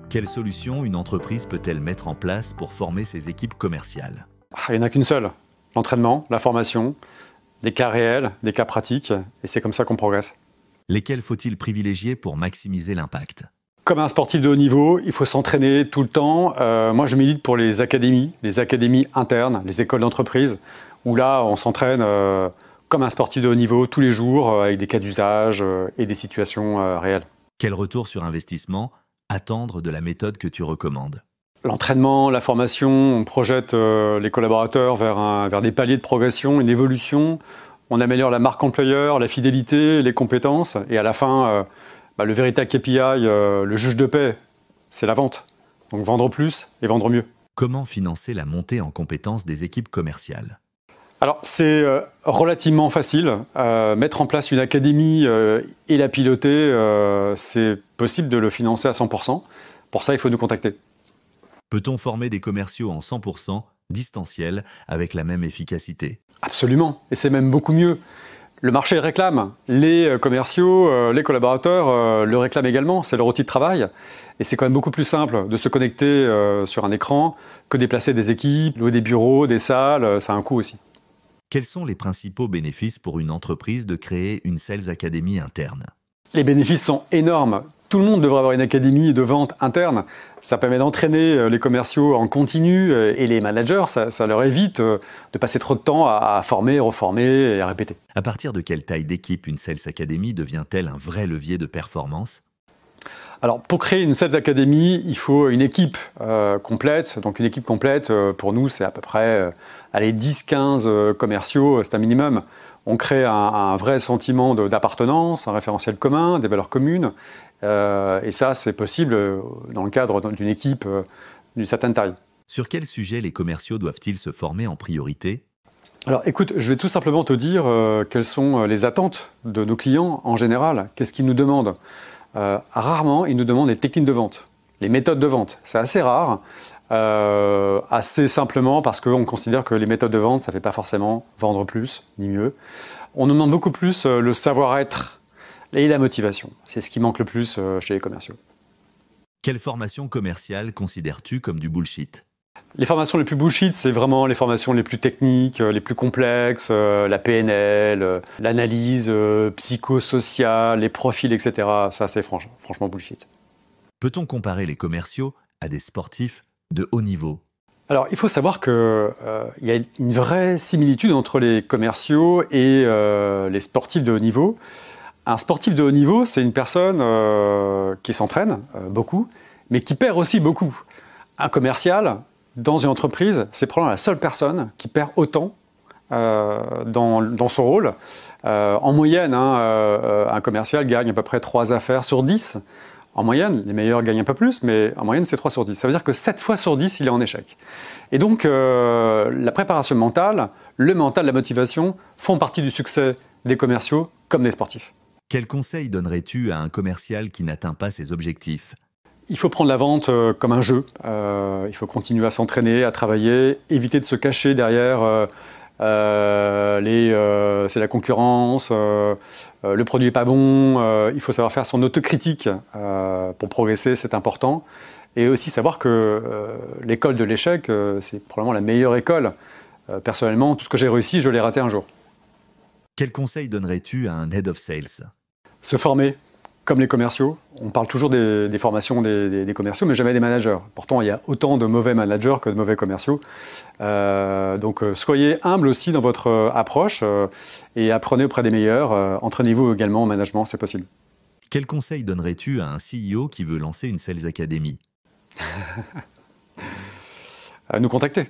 Quelle solution une entreprise peut-elle mettre en place pour former ses équipes commerciales? Il n'y en a qu'une seule, l'entraînement, la formation, des cas réels, des cas pratiques, et c'est comme ça qu'on progresse. Lesquels faut-il privilégier pour maximiser l'impact? Comme un sportif de haut niveau, il faut s'entraîner tout le temps. Moi, je milite pour les académies internes, les écoles d'entreprise, où là, on s'entraîne comme un sportif de haut niveau tous les jours, avec des cas d'usage et des situations réelles. Quel retour sur investissement attendre de la méthode que tu recommandes? L'entraînement, la formation, on projette les collaborateurs vers des paliers de progression, une évolution. On améliore la marque employeur, la fidélité, les compétences. Et à la fin, le véritable KPI, le juge de paix, c'est la vente. Donc vendre plus et vendre mieux. Comment financer la montée en compétences des équipes commerciales? Alors c'est relativement facile. Mettre en place une académie et la piloter, c'est possible de le financer à 100%. Pour ça, il faut nous contacter. Peut-on former des commerciaux en 100% distanciel avec la même efficacité? Absolument, et c'est même beaucoup mieux. Le marché réclame, les commerciaux, les collaborateurs le réclament également, c'est leur outil de travail. Et c'est quand même beaucoup plus simple de se connecter sur un écran que déplacer des équipes, louer des bureaux, des salles, ça a un coût aussi. Quels sont les principaux bénéfices pour une entreprise de créer une Sales Academy interne? Les bénéfices sont énormes. Tout le monde devrait avoir une académie de vente interne. Ça permet d'entraîner les commerciaux en continu et les managers, ça leur évite de passer trop de temps à former, reformer et à répéter. À partir de quelle taille d'équipe une Sales Academy devient-elle un vrai levier de performance? Alors, pour créer une Sales Academy, il faut une équipe complète. Donc, une équipe complète, pour nous, c'est à peu près 10-15 commerciaux, c'est un minimum. On crée un vrai sentiment d'appartenance, un référentiel commun, des valeurs communes. Et ça, c'est possible dans le cadre d'une équipe d'une certaine taille. Sur quel sujet les commerciaux doivent-ils se former en priorité? Alors écoute, je vais tout simplement te dire quelles sont les attentes de nos clients en général. Qu'est-ce qu'ils nous demandent? Rarement, ils nous demandent les techniques de vente, les méthodes de vente. C'est assez rare, assez simplement parce qu'on considère que les méthodes de vente, ça ne fait pas forcément vendre plus, ni mieux. On nous demande beaucoup plus le savoir-être et la motivation. C'est ce qui manque le plus chez les commerciaux. Quelle formation commerciale considères-tu comme du bullshit? Les formations les plus bullshit, c'est vraiment les formations les plus techniques, les plus complexes, la PNL, l'analyse psychosociale, les profils, etc. Ça, c'est franchement bullshit. Peut-on comparer les commerciaux à des sportifs de haut niveau? Alors, il faut savoir qu'il y a une vraie similitude entre les commerciaux et les sportifs de haut niveau. Un sportif de haut niveau, c'est une personne qui s'entraîne beaucoup, mais qui perd aussi beaucoup. Un commercial, dans une entreprise, c'est probablement la seule personne qui perd autant dans son rôle. En moyenne, un commercial gagne à peu près 3 affaires sur 10. En moyenne, les meilleurs gagnent un peu plus, mais en moyenne, c'est 3 sur 10. Ça veut dire que 7 fois sur 10, il est en échec. Et donc, la préparation mentale, le mental, la motivation font partie du succès des commerciaux comme des sportifs. Quel conseil donnerais-tu à un commercial qui n'atteint pas ses objectifs? Il faut prendre la vente comme un jeu. Il faut continuer à s'entraîner, à travailler, éviter de se cacher derrière c'est la concurrence, le produit n'est pas bon. Il faut savoir faire son autocritique pour progresser, c'est important. Et aussi savoir que l'école de l'échec, c'est probablement la meilleure école. Personnellement, tout ce que j'ai réussi, je l'ai raté un jour. Quel conseil donnerais-tu à un Head of Sales? Se former, comme les commerciaux. On parle toujours des formations des commerciaux, mais jamais des managers. Pourtant, il y a autant de mauvais managers que de mauvais commerciaux. Donc, soyez humble aussi dans votre approche et apprenez auprès des meilleurs. Entraînez-vous également en management, c'est possible. Quel conseil donnerais-tu à un CEO qui veut lancer une Sales Academy? Nous contacter.